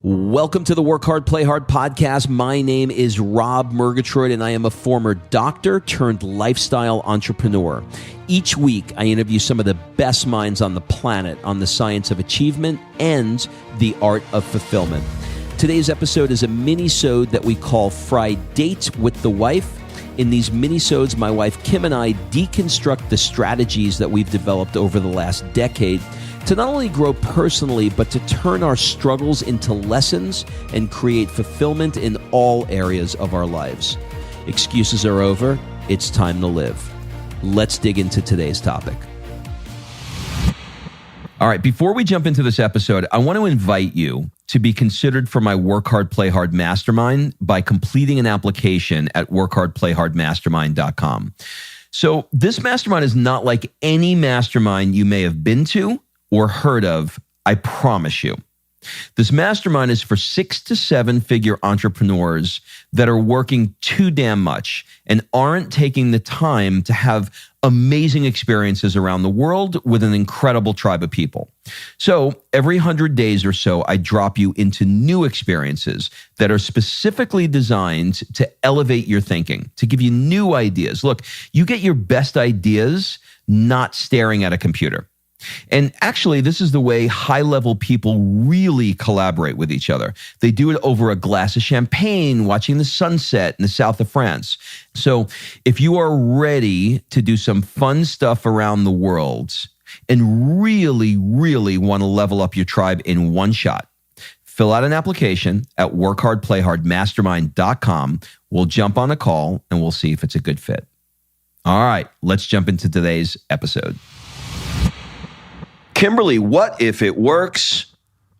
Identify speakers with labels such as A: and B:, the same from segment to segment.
A: Welcome to the Work Hard, Play Hard podcast. My name is Rob Murgatroyd, and I am a former doctor turned lifestyle entrepreneur. Each week, I interview some of the best minds on the planet on the science of achievement and the art of fulfillment. Today's episode is a mini-sode that we call Fri-Date with the Wife. In these mini-sodes, my wife Kim and I deconstruct the strategies that we've developed over the last decade to not only grow personally, but to turn our struggles into lessons and create fulfillment in all areas of our lives. Excuses are over. It's time to live. Let's dig into today's topic. All right, before we jump into this episode, I want to invite you to be considered for my Work Hard, Play Hard Mastermind by completing an application at workhardplayhardmastermind.com. So this mastermind is not like any mastermind you may have been to or heard of, I promise you. This mastermind is for 6 to 7 figure entrepreneurs that are working too damn much and aren't taking the time to have amazing experiences around the world with an incredible tribe of people. So every 100 days or so, I drop you into new experiences that are specifically designed to elevate your thinking, to give you new ideas. Look, you get your best ideas not staring at a computer. And actually, this is the way high-level people really collaborate with each other. They do it over a glass of champagne, watching the sunset in the south of France. So if you are ready to do some fun stuff around the world and really, really want to level up your tribe in one shot, fill out an application at workhardplayhardmastermind.com. We'll jump on a call and we'll see if it's a good fit. All right, let's jump into today's episode. Kimberly, what if it works?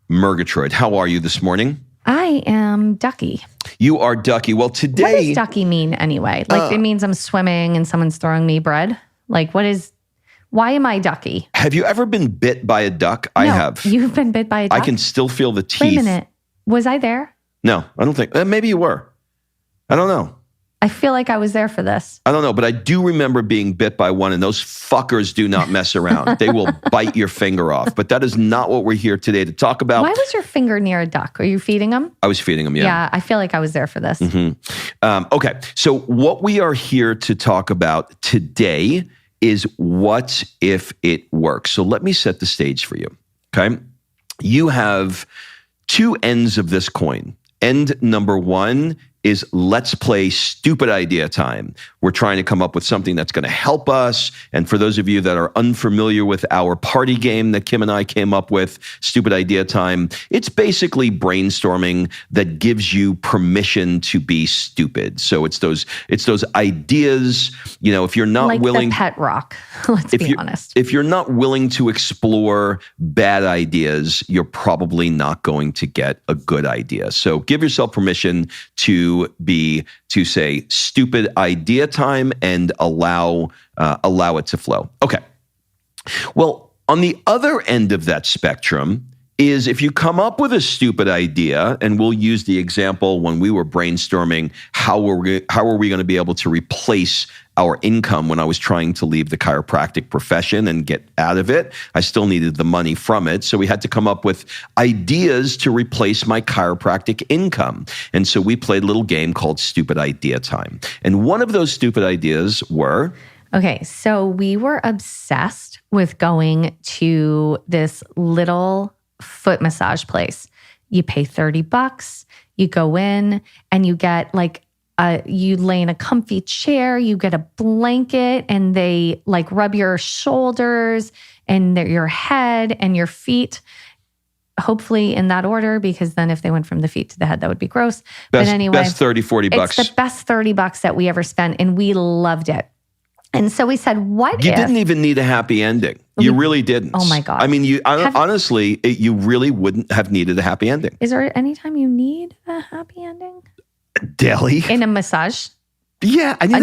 A: Murgatroyd, how are you this morning?
B: I am ducky.
A: You are ducky. Well, today...
B: What does ducky mean anyway? Like it means I'm swimming and someone's throwing me bread? Like why am I ducky?
A: Have you ever been bit by a duck?
B: No,
A: I have.
B: You've been bit by a duck?
A: I can still feel the teeth.
B: Wait a minute. Was I there?
A: No, I don't think. Maybe you were. I don't know.
B: I feel like I was there for this.
A: I don't know, but I do remember being bit by one, and those fuckers do not mess around. They will bite your finger off. But that is not what we're here today to talk about.
B: Why was your finger near a duck? Are you feeding them?
A: I was feeding them, yeah.
B: Yeah, I feel like I was there for this.
A: Mm-hmm. Okay, so what we are here to talk about today is what if it works. So let me set the stage for you, okay? You have two ends of this coin. End number one is let's play stupid idea time. We're trying to come up with something that's going to help us. And for those of you that are unfamiliar with our party game that Kim and I came up with, stupid idea time, it's basically brainstorming that gives you permission to be stupid. So it's those ideas, you know, if you're not
B: like
A: willing...
B: the pet rock, let's be honest.
A: If you're not willing to explore bad ideas, you're probably not going to get a good idea. So give yourself permission to say stupid idea time and allow it to flow. Okay. Well, on the other end of that spectrum is if you come up with a stupid idea, and we'll use the example when we were brainstorming how are we going to be able to replace our income when I was trying to leave the chiropractic profession and get out of it. I still needed the money from it. So we had to come up with ideas to replace my chiropractic income. And so we played a little game called Stupid Idea Time. And one of those stupid ideas were...
B: Okay, so we were obsessed with going to this little foot massage place. You pay $30, you go in and you get you lay in a comfy chair, you get a blanket, and they rub your shoulders and your head and your feet, hopefully in that order, because then if they went from the feet to the head, that would be gross. But anyway,
A: best $30-40.
B: It's the best $30 that we ever spent, and we loved it. And so we said, what if...
A: You didn't even need a happy ending. You really didn't.
B: Oh my God.
A: I mean, honestly, you really wouldn't have needed a happy ending.
B: Is there any time you need a happy ending?
A: Daily?
B: In a massage?
A: Yeah, I need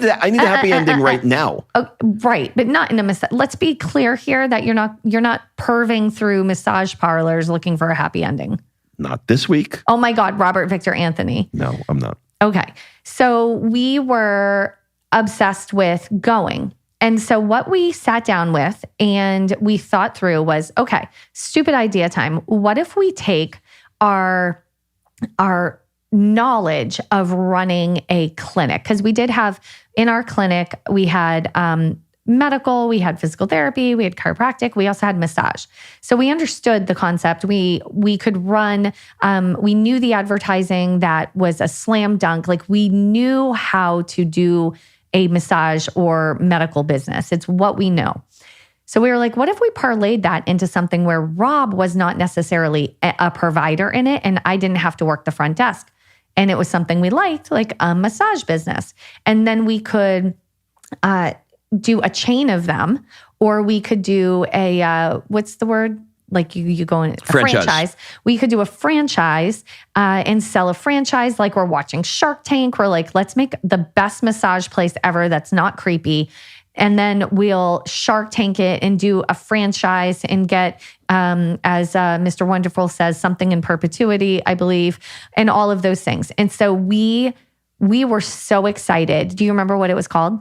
A: a happy ending right now.
B: Oh, right, but not in a massage. Let's be clear here that you're not perving through massage parlors looking for a happy ending.
A: Not this week.
B: Oh my God, Robert Victor Anthony.
A: No, I'm not.
B: Okay, so we were obsessed with going. And so what we sat down with and we thought through was, okay, stupid idea time. What if we take our knowledge of running a clinic. Because we did have, in our clinic, we had medical, we had physical therapy, we had chiropractic, we also had massage. So we understood the concept. We could run, we knew the advertising that was a slam dunk. Like we knew how to do a massage or medical business. It's what we know. So we were like, what if we parlayed that into something where Rob was not necessarily a provider in it and I didn't have to work the front desk? And it was something we liked, like a massage business. And then we could do a chain of them, or we could do a, what's the word? Like you go in a franchise. We could do a franchise and sell a franchise. Like we're watching Shark Tank. We're like, let's make the best massage place ever that's not creepy. And then we'll Shark Tank it and do a franchise and get, as Mr. Wonderful says, something in perpetuity, I believe, and all of those things. And so we were so excited. Do you remember what it was called?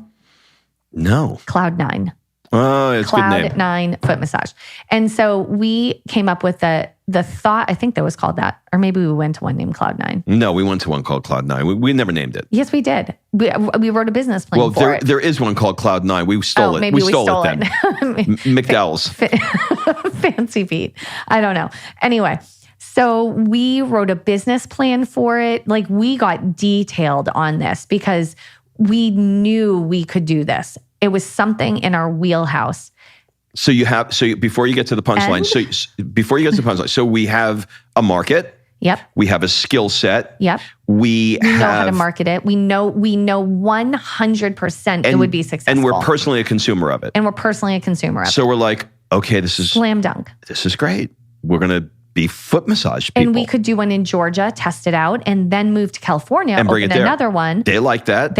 A: No.
B: Cloud9.
A: Oh, it's a good name.
B: Cloud9 foot massage. And so we came up with the thought, I think that was called that. Or maybe we went to one named Cloud9.
A: No, we went to one called Cloud9. We never named it.
B: Yes, we did. We wrote a business plan for it.
A: There is one called Cloud9. We stole it.
B: Maybe we stole it then.
A: McDowell's.
B: Fancy feet. I don't know. Anyway, so we wrote a business plan for it. Like we got detailed on this because we knew we could do this. It was something in our wheelhouse.
A: So before you get to the punchline, so we have a market.
B: Yep.
A: We have a skill set.
B: Yep. We know how to market it. We know 100% it would be successful.
A: And we're personally a consumer of it.
B: So
A: we're like, okay, this is
B: slam dunk.
A: This is great. We're going to be foot massage people.
B: And we could do one in Georgia, test it out, and then move to California
A: and bring
B: open
A: it there.
B: Another one.
A: They like that.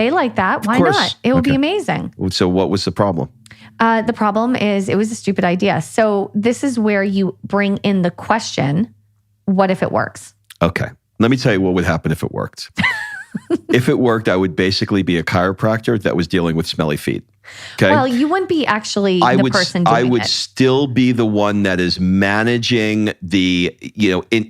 B: Why not? It would be amazing.
A: So what was the problem?
B: The problem is it was a stupid idea. So this is where you bring in the question, what if it works?
A: Okay. Let me tell you what would happen if it worked. If it worked, I would basically be a chiropractor that was dealing with smelly feet. Okay.
B: Well, you wouldn't be actually the person doing it.
A: I would still be the one that is managing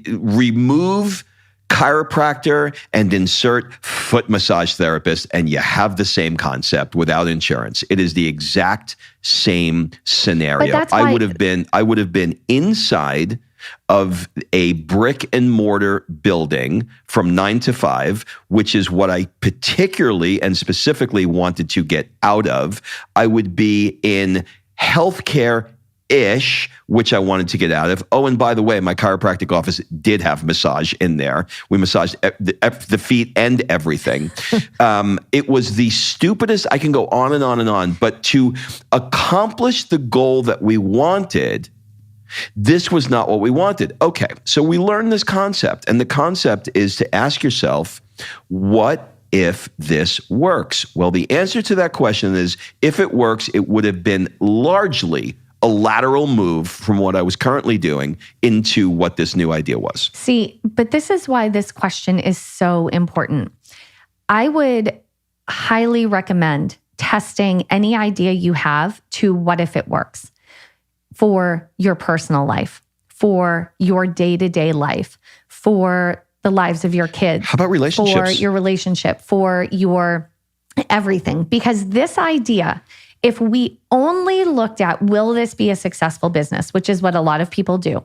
A: remove chiropractor and insert foot massage therapist, and you have the same concept without insurance. It is the exact same scenario. I would have been inside of a brick and mortar building from 9 to 5, which is what I particularly and specifically wanted to get out of. I would be in healthcare-ish, which I wanted to get out of. Oh, and by the way, my chiropractic office did have massage in there. We massaged the feet and everything. It was the stupidest. I can go on and on and on. But to accomplish the goal that we wanted, this was not what we wanted. Okay, so we learned this concept. And the concept is to ask yourself, what if this works? Well, the answer to that question is, if it works, it would have been largely a lateral move from what I was currently doing into what this new idea was.
B: See, but this is why this question is so important. I would highly recommend testing any idea you have to what if it works for your personal life, for your day-to-day life, for the lives of your kids.
A: How about relationships?
B: For your relationship, for your everything. Because this idea, if we only looked at, will this be a successful business, which is what a lot of people do.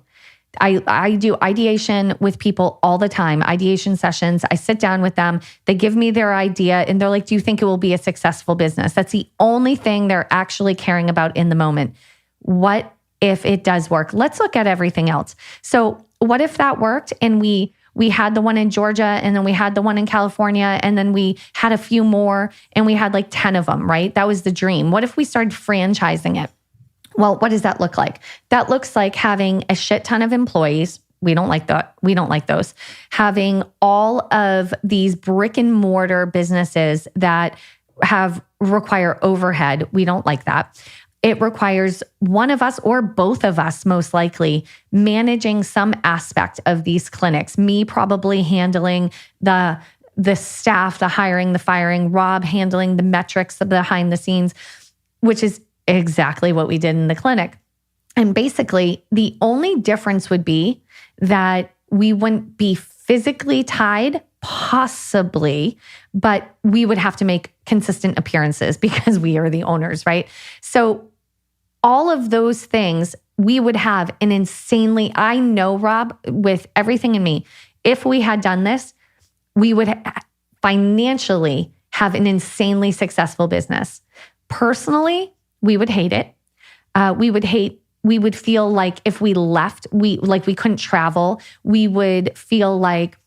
B: I do ideation with people all the time, ideation sessions. I sit down with them. They give me their idea and they're like, do you think it will be a successful business? That's the only thing they're actually caring about in the moment. What if it does work? Let's look at everything else. So what if that worked and we had the one in Georgia and then we had the one in California and then we had a few more and we had like 10 of them, right? That was the dream. What if we started franchising it? Well, what does that look like? That looks like having a shit ton of employees. We don't like that. We don't like those. Having all of these brick and mortar businesses that require overhead. We don't like that. It requires one of us or both of us, most likely, managing some aspect of these clinics. Me probably handling the staff, the hiring, the firing, Rob handling the metrics, the behind the scenes, which is exactly what we did in the clinic. And basically, the only difference would be that we wouldn't be physically tied, possibly, but we would have to make consistent appearances because we are the owners, right? So all of those things, we would have an insanely, I know, Rob, with everything in me, if we had done this, we would financially have an insanely successful business. Personally, we would hate it. We would feel like if we left, we couldn't travel. We would feel like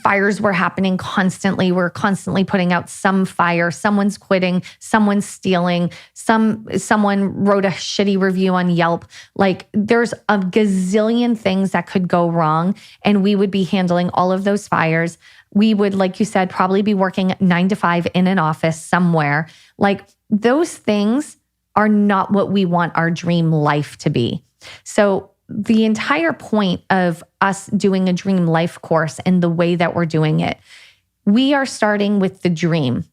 B: fires were happening constantly. We're constantly putting out some fire. Someone's quitting. Someone's stealing. Someone wrote a shitty review on Yelp. Like there's a gazillion things that could go wrong, and we would be handling all of those fires. We would, like you said, probably be working 9 to 5 in an office somewhere. Like those things are not what we want our dream life to be. So the entire point of us doing a dream life course and the way that we're doing it, we are starting with the dream.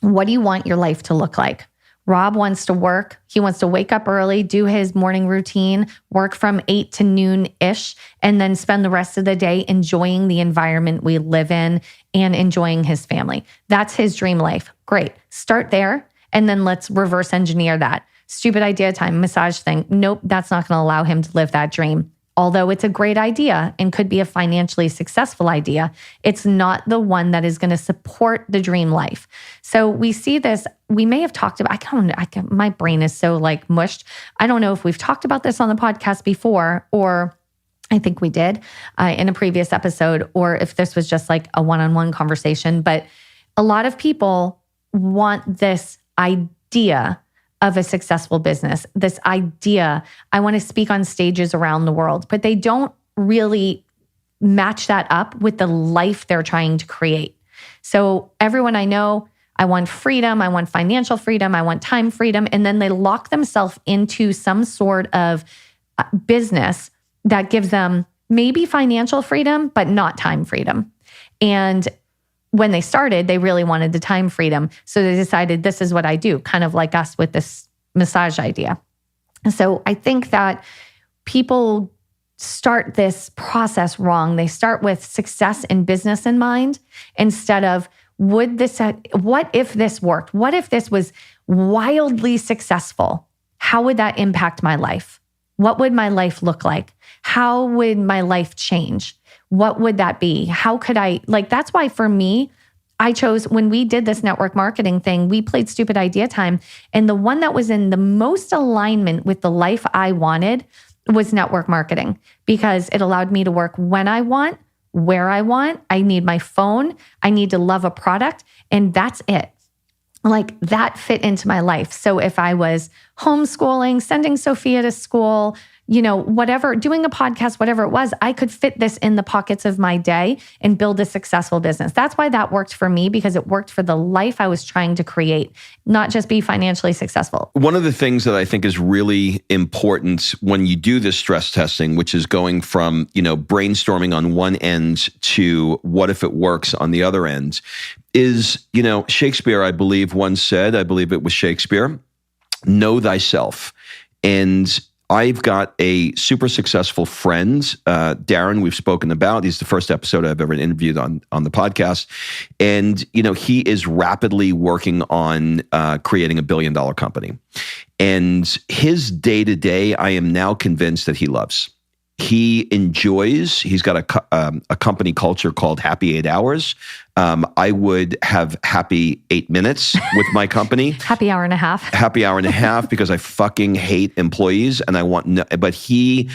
B: What do you want your life to look like? Rob wants to work. He wants to wake up early, do his morning routine, work from 8 to noon-ish, and then spend the rest of the day enjoying the environment we live in and enjoying his family. That's his dream life. Great. Start there, and then let's reverse engineer that. Stupid idea time, massage thing. Nope, that's not going to allow him to live that dream. Although it's a great idea and could be a financially successful idea, it's not the one that is going to support the dream life. So we see this, we may have talked about, my brain is so like mushed. I don't know if we've talked about this on the podcast before, or I think we did in a previous episode, or if this was just like a one-on-one conversation. But a lot of people want this idea of a successful business, this idea, I want to speak on stages around the world, but they don't really match that up with the life they're trying to create. So everyone I know, I want freedom, I want financial freedom, I want time freedom, and then they lock themselves into some sort of business that gives them maybe financial freedom, but not time freedom. And when they started, they really wanted the time freedom. So they decided, this is what I do, kind of like us with this massage idea. And so I think that people start this process wrong. They start with success in business in mind instead of, what if this worked? What if this was wildly successful? How would that impact my life? What would my life look like? How would my life change? What would that be? How could I, that's why for me, I chose, when we did this network marketing thing, we played stupid idea time. And the one that was in the most alignment with the life I wanted was network marketing, because it allowed me to work when I want, where I want. I need my phone. I need to love a product. And that's it. Like that fit into my life. So if I was homeschooling, sending Sophia to school, whatever, doing a podcast, whatever it was, I could fit this in the pockets of my day and build a successful business. That's why that worked for me, because it worked for the life I was trying to create, not just be financially successful.
A: One of the things that I think is really important when you do this stress testing, which is going from, brainstorming on one end to what if it works on the other end, is, Shakespeare, I believe, once said, I believe it was Shakespeare, know thyself. And I've got a super successful friend, Darren, we've spoken about. He's the first episode I've ever interviewed on the podcast. And, he is rapidly working on creating a $1 billion company. And his day-to-day, I am now convinced that he loves. He enjoys, he's got a company culture called Happy 8 Hours. I would have happy 8 minutes with my company.
B: Happy hour and a half.
A: Happy hour and a half, because I fucking hate employees and I want no, but he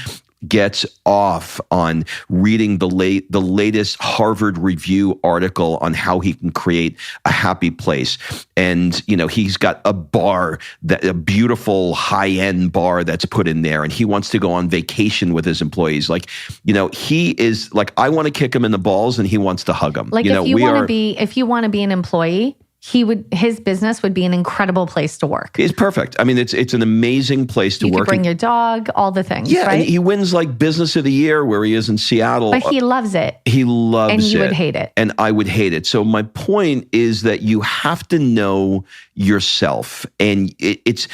A: gets off on reading the latest Harvard Review article on how he can create a happy place. And, he's got a bar, a beautiful high-end bar that's put in there, and he wants to go on vacation with his employees. He is like, I want to kick him in the balls and he wants to hug them.
B: Like if you want to be an employee, his business would be an incredible place to work.
A: It's perfect. I mean, it's an amazing place to
B: You
A: work.
B: could bring your dog, all the things,
A: Yeah,
B: right?
A: and he wins like Business of the Year where he is in Seattle.
B: But he loves it.
A: He loves it.
B: And you would hate it.
A: And I would hate it. So my point is that you have to know yourself. And it's,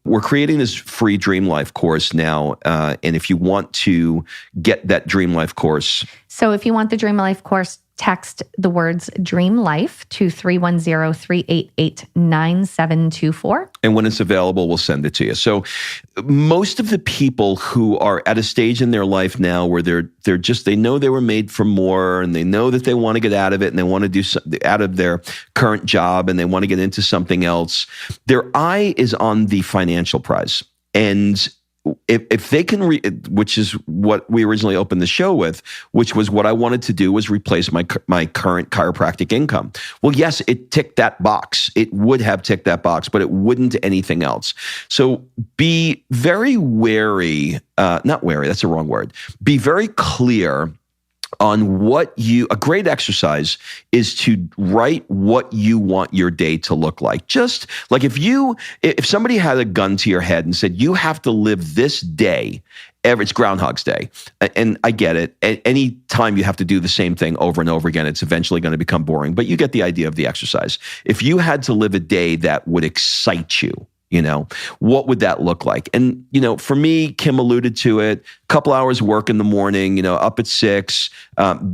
A: we're creating this free Dream Life course now. And if you want to get that Dream Life course.
B: So if you want the Dream Life course, text the words Dream Life to 310-388-9724.
A: And when it's available, we'll send it to you. So most of the people who are at a stage in their life now where they know they were made for more, and they know that they want to get out of it, and they want to do something out of their current job, and they want to get into something else. Their eye is on the financial prize. And if they can, which is what we originally opened the show with, which was what I wanted to do was replace my current chiropractic income. Well, yes, it ticked that box. It would have ticked that box, but it wouldn't anything else. So be very wary, not wary, that's the wrong word. Be very clear on a great exercise is to write what you want your day to look like. Just like if somebody had a gun to your head and said, you have to live this day, it's Groundhog's Day. And I get it. Any time you have to do the same thing over and over again, it's eventually going to become boring, but you get the idea of the exercise. If you had to live a day that would excite you, what would that look like? And, for me, Kim alluded to it, a couple hours work in the morning, up at 6,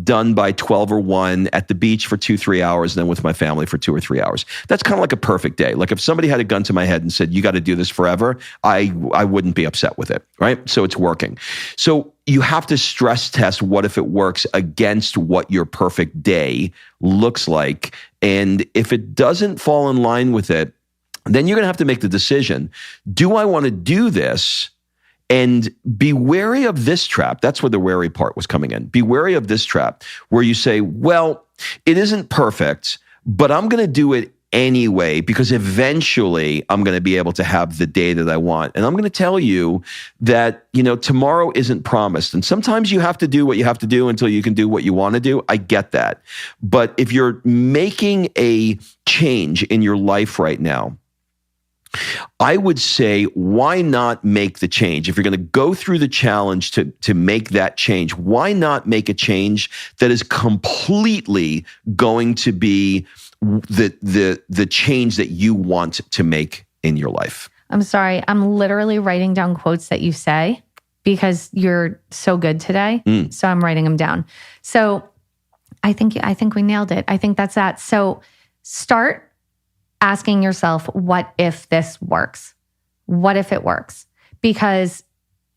A: done by 12 or 1, at the beach for 2-3 hours, and then with my family for 2 or 3 hours. That's kind of like a perfect day. Like if somebody had a gun to my head and said, you got to do this forever, I wouldn't be upset with it, right? So it's working. So you have to stress test what if it works against what your perfect day looks like. And if it doesn't fall in line with it, then you're going to have to make the decision. Do I want to do this? And be wary of this trap. That's where the wary part was coming in. Be wary of this trap where you say, well, it isn't perfect, but I'm going to do it anyway because eventually I'm going to be able to have the day that I want. And I'm going to tell you that, tomorrow isn't promised. And sometimes you have to do what you have to do until you can do what you want to do. I get that. But if you're making a change in your life right now, I would say, why not make the change? If you're going to go through the challenge to make that change, why not make a change that is completely going to be the change that you want to make in your life?
B: I'm sorry. I'm literally writing down quotes that you say because you're so good today. So I'm writing them down. So I think we nailed it. I think that's that. So start asking yourself, what if this works? What if it works? Because,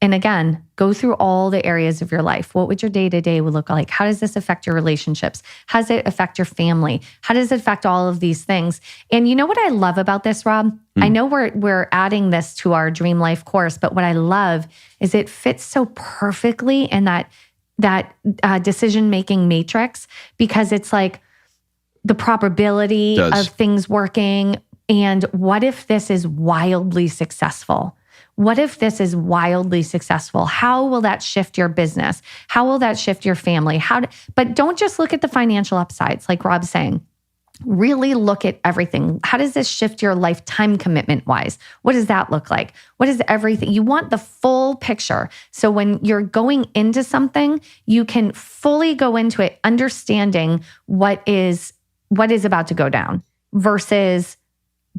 B: and again, go through all the areas of your life. What would your day-to-day look like? How does this affect your relationships? How does it affect your family? How does it affect all of these things? And you know what I love about this, Rob? I know we're adding this to our Dream Life course, but what I love is it fits so perfectly in that decision-making matrix, because it's like, the probability of things working. And what if this is wildly successful? What if this is wildly successful? How will that shift your business? How will that shift your family? But don't just look at the financial upsides, like Rob's saying. Really look at everything. How does this shift your lifetime commitment wise? What does that look like? What is everything? You want the full picture. So when you're going into something, you can fully go into it understanding what is about to go down versus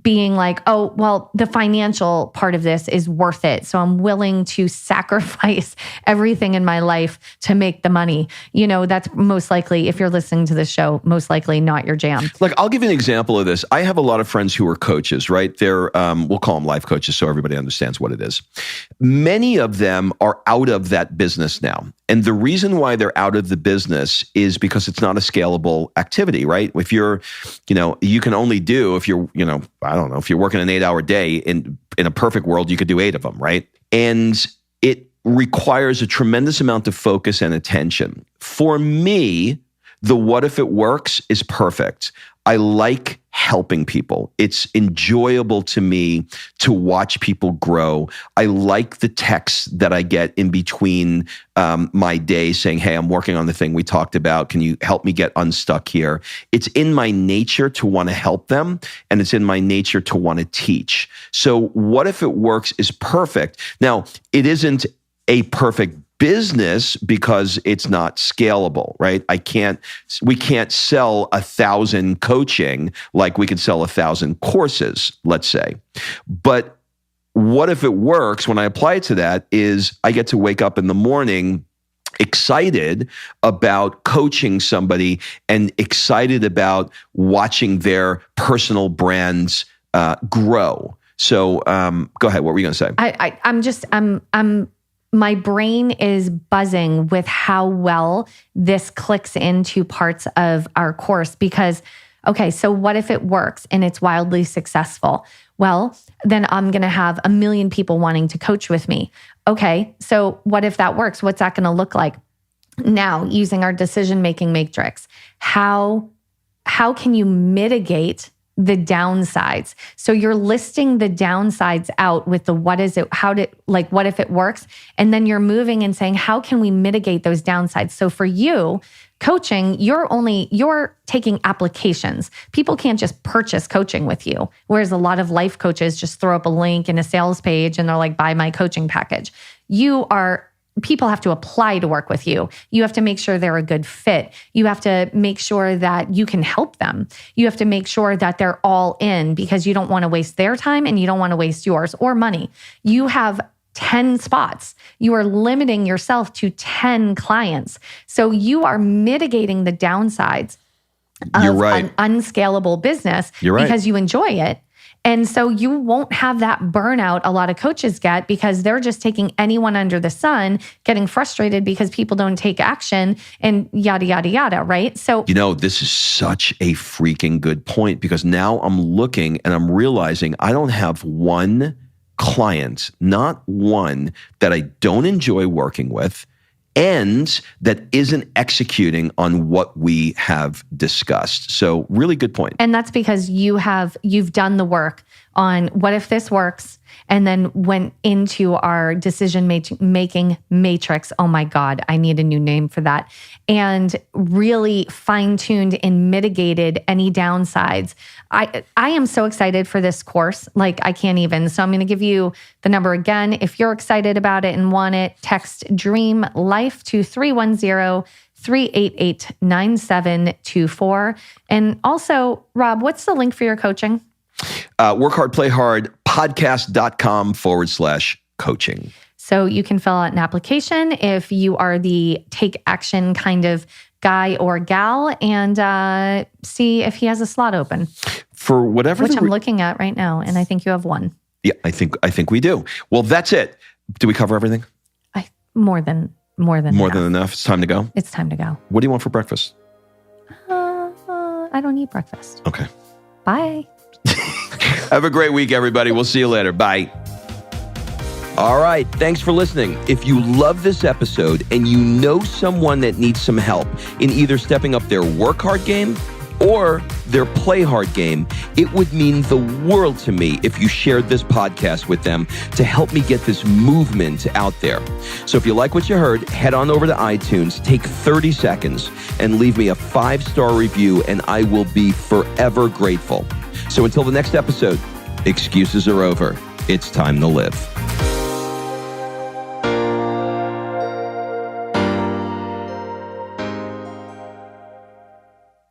B: being like, oh, well, the financial part of this is worth it. So I'm willing to sacrifice everything in my life to make the money. That's most likely, if you're listening to this show, most likely not your jam.
A: Like, I'll give you an example of this. I have a lot of friends who are coaches, right? They're, we'll call them life coaches so everybody understands what it is. Many of them are out of that business now. And the reason why they're out of the business is because it's not a scalable activity, right? If you're, you can only do, if you're, I don't know, if you're working an 8-hour day, in a perfect world, you could do 8 of them, right? And it requires a tremendous amount of focus and attention. For me, the what if it works is perfect. I like helping people. It's enjoyable to me to watch people grow. I like the texts that I get in between my day saying, hey, I'm working on the thing we talked about. Can you help me get unstuck here? It's in my nature to want to help them, and it's in my nature to want to teach. So What If It Works is perfect. Now, it isn't a perfect business because it's not scalable, right? We can't sell 1,000 coaching like we could sell 1,000 courses, let's say. But what if it works when I apply it to that is I get to wake up in the morning excited about coaching somebody and excited about watching their personal brands grow. So go ahead. What were you going to say?
B: My brain is buzzing with how well this clicks into parts of our course because, okay, so what if it works and it's wildly successful? Well, then I'm going to have 1 million people wanting to coach with me. Okay, so what if that works? What's that going to look like? Now, using our decision-making matrix, how can you mitigate the downsides? So you're listing the downsides out with the what if it works? And then you're moving and saying, how can we mitigate those downsides? So for you, coaching, you're taking applications. People can't just purchase coaching with you. Whereas a lot of life coaches just throw up a link in a sales page and they're like, buy my coaching package. People have to apply to work with you. You have to make sure they're a good fit. You have to make sure that you can help them. You have to make sure that they're all in because you don't want to waste their time and you don't want to waste yours or money. You have 10 spots. You are limiting yourself to 10 clients. So you are mitigating the downsides of an unscalable business because you enjoy it. And so you won't have that burnout a lot of coaches get because they're just taking anyone under the sun, getting frustrated because people don't take action and yada, yada, yada, right? So,
A: this is such a freaking good point because now I'm looking and I'm realizing I don't have one client, not one, that I don't enjoy working with and that isn't executing on what we have discussed. So really good point.
B: And that's because you've done the work on what if this works and then went into our decision-making matrix. Oh my God, I need a new name for that. And really fine-tuned and mitigated any downsides. I am so excited for this course. Like I can't even. So I'm going to give you the number again. If you're excited about it and want it, text Dream Life to 310-388-9724. And also, Rob, what's the link for your coaching?
A: Work Hard, Play Hard, podcast.com/coaching.
B: So you can fill out an application if you are the take action kind of guy or gal and see if he has a slot open.
A: For whatever.
B: Which I'm looking at right now. And I think you have one.
A: Yeah, I think we do. Well, that's it. Did we cover everything?
B: More than enough.
A: It's time to go?
B: It's time to go.
A: What do you want for breakfast?
B: I don't eat breakfast.
A: Okay.
B: Bye.
A: Have a great week, everybody. We'll see you later. Bye. All right. Thanks for listening. If you love this episode and you know someone that needs some help in either stepping up their work hard game or their play hard game, it would mean the world to me if you shared this podcast with them to help me get this movement out there. So if you like what you heard, head on over to iTunes, take 30 seconds and leave me a 5-star review, and I will be forever grateful. So until the next episode, excuses are over. It's time to live.